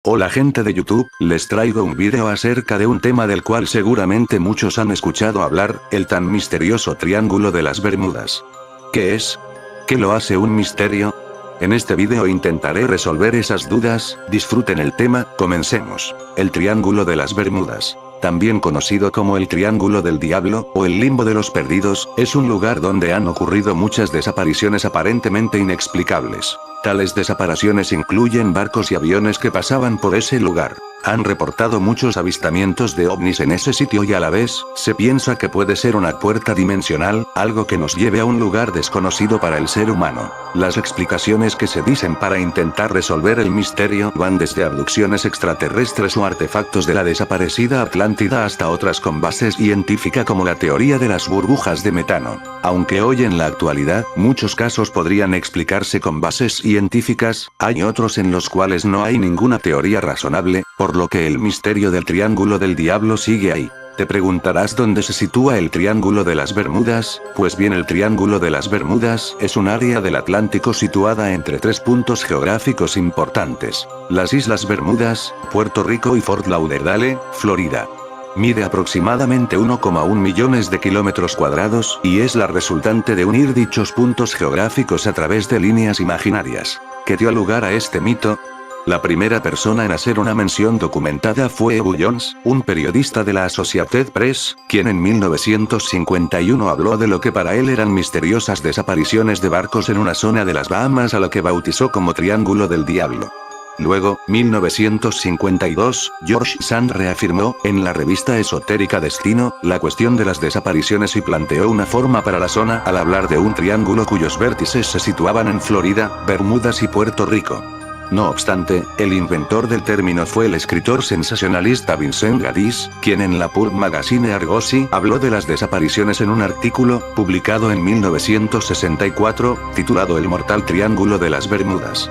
Hola gente de YouTube, les traigo un vídeo acerca de un tema del cual seguramente muchos han escuchado hablar, el tan misterioso Triángulo de las Bermudas. ¿Qué es? ¿Qué lo hace un misterio? En este vídeo intentaré resolver esas dudas, disfruten el tema, comencemos. El Triángulo de las Bermudas, también conocido como el Triángulo del Diablo, o el Limbo de los Perdidos, es un lugar donde han ocurrido muchas desapariciones aparentemente inexplicables. Tales desapariciones incluyen barcos y aviones que pasaban por ese lugar. Han reportado muchos avistamientos de ovnis en ese sitio y a la vez, se piensa que puede ser una puerta dimensional, algo que nos lleve a un lugar desconocido para el ser humano. Las explicaciones que se dicen para intentar resolver el misterio van desde abducciones extraterrestres o artefactos de la desaparecida Atlántida hasta otras con base científica como la teoría de las burbujas de metano. Aunque hoy en la actualidad, muchos casos podrían explicarse con bases científicas, hay otros en los cuales no hay ninguna teoría razonable, por lo que el misterio del Triángulo del Diablo sigue ahí. Te preguntarás dónde se sitúa el Triángulo de las Bermudas. Pues bien, el Triángulo de las Bermudas es un área del Atlántico situada entre tres puntos geográficos importantes: las Islas Bermudas, Puerto Rico y Fort Lauderdale, Florida. Mide aproximadamente 1,1 millones de kilómetros cuadrados y es la resultante de unir dichos puntos geográficos a través de líneas imaginarias. ¿Qué dio lugar a este mito? La primera persona en hacer una mención documentada fue Ebu Jones, un periodista de la Associated Press, quien en 1951 habló de lo que para él eran misteriosas desapariciones de barcos en una zona de las Bahamas a lo que bautizó como Triángulo del Diablo. Luego, 1952, George Sand reafirmó, en la revista esotérica Destino, la cuestión de las desapariciones y planteó una forma para la zona al hablar de un triángulo cuyos vértices se situaban en Florida, Bermudas y Puerto Rico. No obstante, el inventor del término fue el escritor sensacionalista Vincent Gaddis, quien en la Pulp Magazine Argosy habló de las desapariciones en un artículo, publicado en 1964, titulado El Mortal Triángulo de las Bermudas.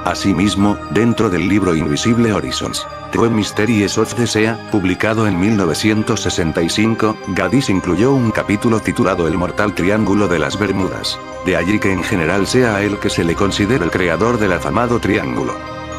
Asimismo, dentro del libro Invisible Horizons, The Mysteries of the Sea, publicado en 1965, Gaddis incluyó un capítulo titulado El Mortal Triángulo de las Bermudas. De allí que en general sea a él que se le considera el creador del afamado triángulo.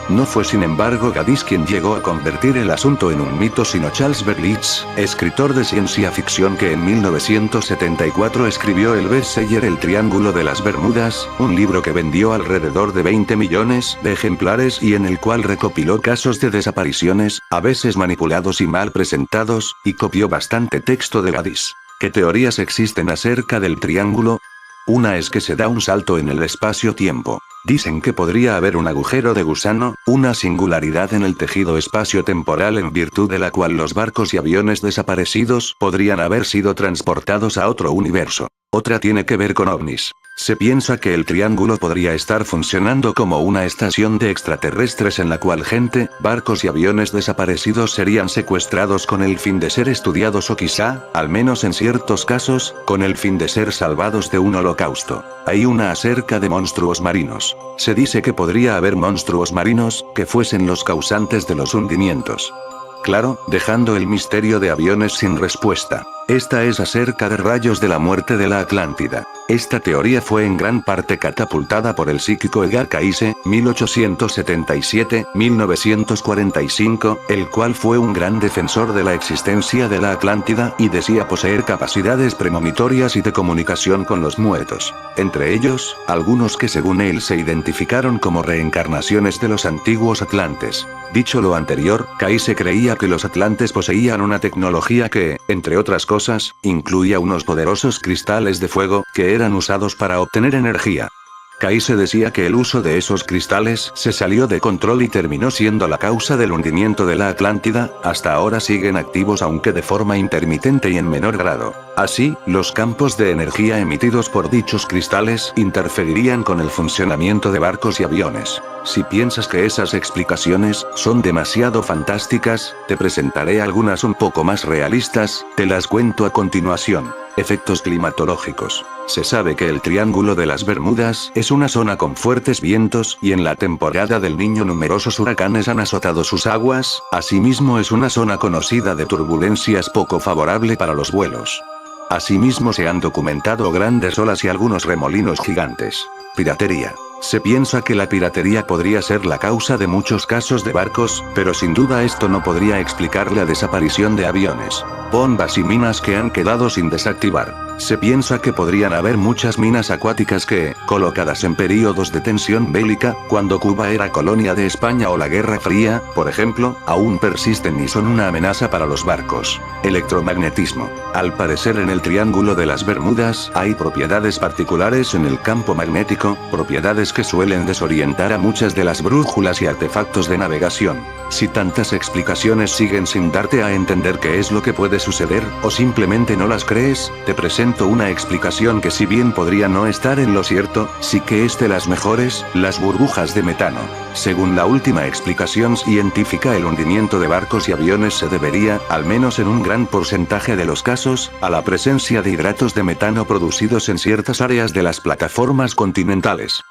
No fue sin embargo Gaddis quien llegó a convertir el asunto en un mito, sino Charles Berlitz, escritor de ciencia ficción que en 1974 escribió el bestseller El Triángulo de las Bermudas, un libro que vendió alrededor de 20 millones de ejemplares y en el cual recopiló casos de desapariciones, a veces manipulados y mal presentados, y copió bastante texto de Gaddis. ¿Qué teorías existen acerca del triángulo? Una es que se da un salto en el espacio-tiempo. Dicen que podría haber un agujero de gusano, una singularidad en el tejido espacio-temporal en virtud de la cual los barcos y aviones desaparecidos podrían haber sido transportados a otro universo. Otra tiene que ver con ovnis. Se piensa que el triángulo podría estar funcionando como una estación de extraterrestres en la cual gente, barcos y aviones desaparecidos serían secuestrados con el fin de ser estudiados o quizá, al menos en ciertos casos, con el fin de ser salvados de un holocausto. Hay una acerca de monstruos marinos. Se dice que podría haber monstruos marinos, que fuesen los causantes de los hundimientos. Claro, dejando el misterio de aviones sin respuesta. Esta es acerca de rayos de la muerte de la Atlántida. Esta teoría fue en gran parte catapultada por el psíquico Edgar Cayce, 1877-1945, el cual fue un gran defensor de la existencia de la Atlántida y decía poseer capacidades premonitorias y de comunicación con los muertos. Entre ellos, algunos que según él se identificaron como reencarnaciones de los antiguos atlantes. Dicho lo anterior, Cayce creía que los atlantes poseían una tecnología que, entre otras cosas, incluía unos poderosos cristales de fuego, que eran usados para obtener energía. Cayce decía que el uso de esos cristales se salió de control y terminó siendo la causa del hundimiento de la Atlántida. Hasta ahora siguen activos aunque de forma intermitente y en menor grado. Así, los campos de energía emitidos por dichos cristales interferirían con el funcionamiento de barcos y aviones. Si piensas que esas explicaciones son demasiado fantásticas, te presentaré algunas un poco más realistas, te las cuento a continuación. Efectos climatológicos. Se sabe que el Triángulo de las Bermudas es una zona con fuertes vientos y en la temporada del Niño numerosos huracanes han azotado sus aguas, asimismo es una zona conocida de turbulencias poco favorable para los vuelos. Asimismo se han documentado grandes olas y algunos remolinos gigantes. Piratería. Se piensa que la piratería podría ser la causa de muchos casos de barcos, pero sin duda esto no podría explicar la desaparición de aviones, bombas y minas que han quedado sin desactivar. Se piensa que podrían haber muchas minas acuáticas que, colocadas en períodos de tensión bélica, cuando Cuba era colonia de España o la Guerra Fría, por ejemplo, aún persisten y son una amenaza para los barcos. Electromagnetismo. Al parecer en el Triángulo de las Bermudas hay propiedades particulares en el campo magnético, propiedades que suelen desorientar a muchas de las brújulas y artefactos de navegación. Si tantas explicaciones siguen sin darte a entender qué es lo que puede suceder, o simplemente no las crees, te presento una explicación que si bien podría no estar en lo cierto, sí que es de las mejores, las burbujas de metano. Según la última explicación científica, el hundimiento de barcos y aviones se debería, al menos en un gran porcentaje de los casos, a la presencia de hidratos de metano producidos en ciertas áreas de las plataformas continentales.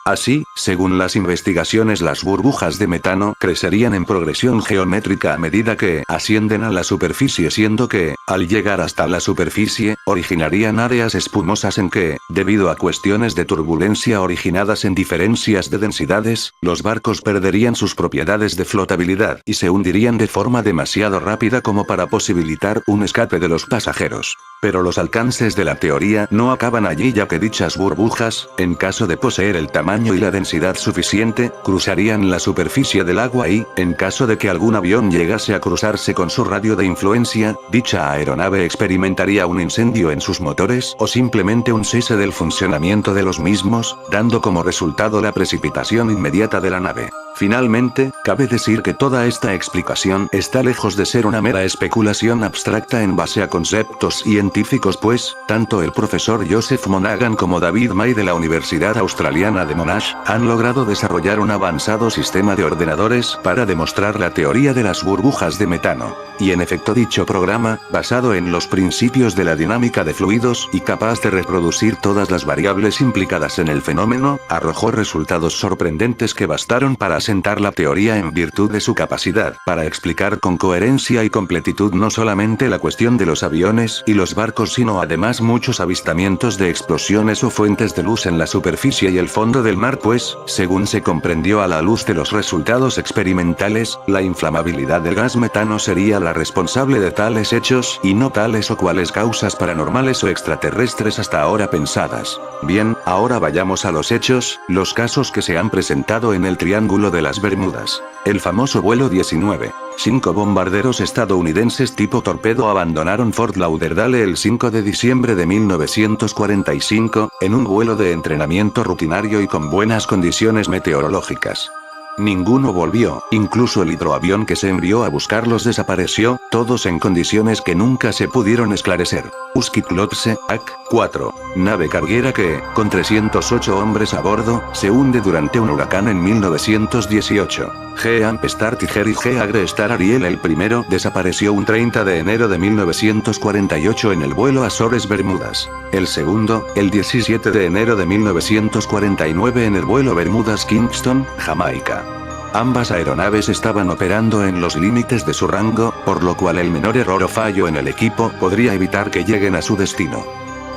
Así, según las investigaciones, las burbujas de metano crecerían en progresión geométrica a medida que ascienden a la superficie, siendo que, al llegar hasta la superficie, originarían áreas espumosas en que, debido a cuestiones de turbulencia originadas en diferencias de densidades, los barcos perderían sus propiedades de flotabilidad y se hundirían de forma demasiado rápida como para posibilitar un escape de los pasajeros. Pero los alcances de la teoría no acaban allí, ya que dichas burbujas, en caso de poseer el tamaño y la densidad suficiente, cruzarían la superficie del agua y, en caso de que algún avión llegase a cruzarse con su radio de influencia, dicha aeronave experimentaría un incendio en sus motores o simplemente un cese del funcionamiento de los mismos, dando como resultado la precipitación inmediata de la nave. Finalmente, cabe decir que toda esta explicación está lejos de ser una mera especulación abstracta en base a conceptos científicos, pues, tanto el profesor Joseph Monaghan como David May de la Universidad Australiana de Monash han logrado desarrollar un avanzado sistema de ordenadores para demostrar la teoría de las burbujas de metano. Y en efecto, dicho programa, basado en los principios de la dinámica de fluidos y capaz de reproducir todas las variables implicadas en el fenómeno, arrojó resultados sorprendentes que bastaron para asentar la teoría en virtud de su capacidad para explicar con coherencia y completitud no solamente la cuestión de los aviones y los barcos, sino además muchos avistamientos de explosiones o fuentes de luz en la superficie y el fondo del mar, pues, según se comprendió a la luz de los resultados experimentales, la inflamabilidad del gas metano sería la responsable de tales hechos y no tales o cuales causas paranormales o extraterrestres hasta ahora pensadas. Bien, ahora vayamos a los hechos, los casos que se han presentado en el Triángulo de las Bermudas. El famoso vuelo 19. 5 bombarderos estadounidenses tipo torpedo abandonaron Fort Lauderdale el 5 de diciembre de 1945, en un vuelo de entrenamiento rutinario y con buenas condiciones meteorológicas. Ninguno volvió, incluso el hidroavión que se envió a buscarlos desapareció, todos en condiciones que nunca se pudieron esclarecer. Uskiklotse, AC-4, nave carguera que, con 308 hombres a bordo, se hunde durante un huracán en 1918. G-Ampestar Tiger y G-Agrestar Ariel el primero desapareció un 30 de enero de 1948 en el vuelo Azores Bermudas. El segundo, el 17 de enero de 1949 en el vuelo Bermudas Kingston, Jamaica. Ambas aeronaves estaban operando en los límites de su rango, por lo cual el menor error o fallo en el equipo podría evitar que lleguen a su destino.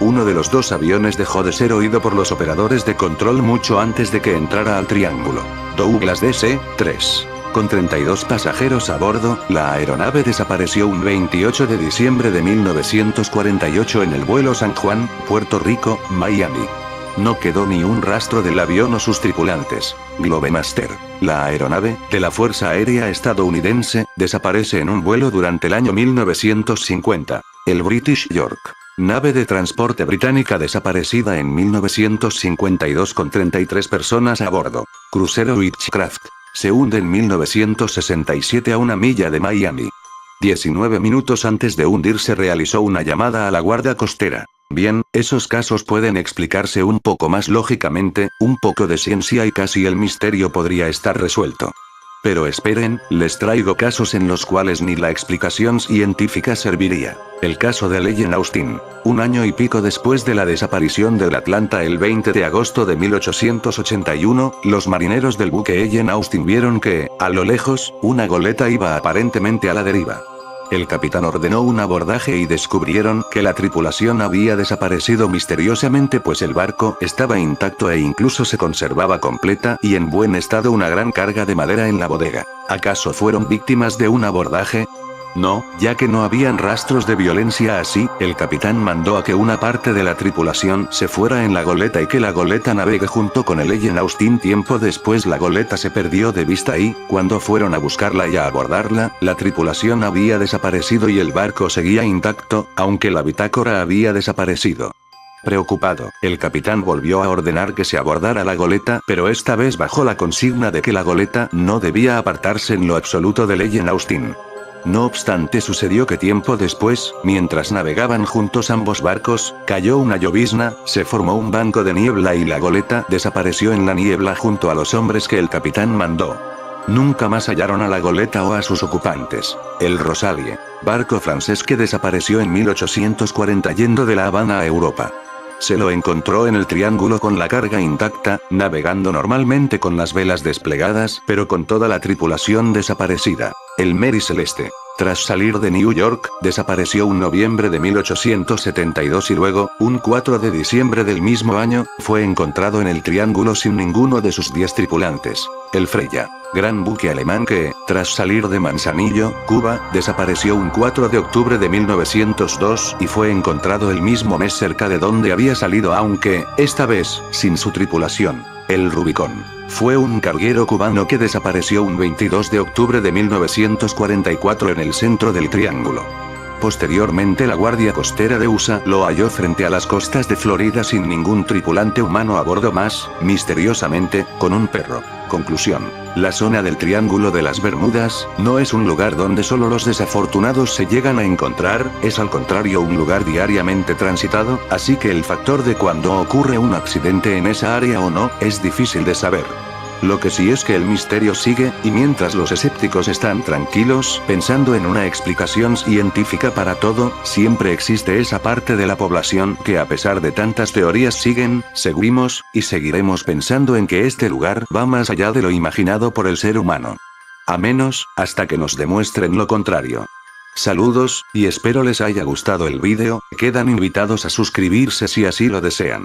Uno de los dos aviones dejó de ser oído por los operadores de control mucho antes de que entrara al triángulo. Douglas DC-3. Con 32 pasajeros a bordo, la aeronave desapareció un 28 de diciembre de 1948 en el vuelo San Juan, Puerto Rico, Miami. No quedó ni un rastro del avión o sus tripulantes. Globemaster, la aeronave de la Fuerza Aérea estadounidense, desaparece en un vuelo durante el año 1950. El British York, nave de transporte británica desaparecida en 1952 con 33 personas a bordo. Crucero Witchcraft, se hunde en 1967 a una milla de Miami. 19 minutos antes de hundirse realizó una llamada a la Guardia Costera. Bien, esos casos pueden explicarse un poco más lógicamente, un poco de ciencia y casi el misterio podría estar resuelto. Pero esperen, les traigo casos en los cuales ni la explicación científica serviría. El caso de Ellen Austin. Un año y pico después de la desaparición del Atlanta el 20 de agosto de 1881, los marineros del buque Ellen Austin vieron que, a lo lejos, una goleta iba aparentemente a la deriva. El capitán ordenó un abordaje y descubrieron que la tripulación había desaparecido misteriosamente, pues el barco estaba intacto e incluso se conservaba completa y en buen estado una gran carga de madera en la bodega. ¿Acaso fueron víctimas de un abordaje? No, ya que no habían rastros de violencia así, el capitán mandó a que una parte de la tripulación se fuera en la goleta y que la goleta navegue junto con el Ellen Austin. Tiempo después la goleta se perdió de vista y, cuando fueron a buscarla y a abordarla, la tripulación había desaparecido y el barco seguía intacto, aunque la bitácora había desaparecido. Preocupado, el capitán volvió a ordenar que se abordara la goleta, pero esta vez bajo la consigna de que la goleta no debía apartarse en lo absoluto del Ellen Austin. No obstante, sucedió que tiempo después, mientras navegaban juntos ambos barcos, cayó una llovizna, se formó un banco de niebla y la goleta desapareció en la niebla junto a los hombres que el capitán mandó. Nunca más hallaron a la goleta o a sus ocupantes. El Rosalie, barco francés que desapareció en 1840 yendo de La Habana a Europa. Se lo encontró en el Triángulo con la carga intacta, navegando normalmente con las velas desplegadas, pero con toda la tripulación desaparecida. El Mary Celeste, tras salir de New York, desapareció un noviembre de 1872 y luego, un 4 de diciembre del mismo año, fue encontrado en el Triángulo sin ninguno de sus 10 tripulantes. El Freya, gran buque alemán que, tras salir de Manzanillo, Cuba, desapareció un 4 de octubre de 1902 y fue encontrado el mismo mes cerca de donde había salido, aunque, esta vez, sin su tripulación. El Rubicón fue un carguero cubano que desapareció un 22 de octubre de 1944 en el centro del Triángulo. Posteriormente la Guardia Costera de USA lo halló frente a las costas de Florida sin ningún tripulante humano a bordo más, misteriosamente, con un perro. Conclusión. La zona del Triángulo de las Bermudas, no es un lugar donde solo los desafortunados se llegan a encontrar, es al contrario un lugar diariamente transitado, así que el factor de cuando ocurre un accidente en esa área o no, es difícil de saber. Lo que sí es que el misterio sigue, y mientras los escépticos están tranquilos, pensando en una explicación científica para todo, siempre existe esa parte de la población que a pesar de tantas teorías seguimos, y seguiremos pensando en que este lugar va más allá de lo imaginado por el ser humano. A menos, hasta que nos demuestren lo contrario. Saludos, y espero les haya gustado el vídeo, quedan invitados a suscribirse si así lo desean.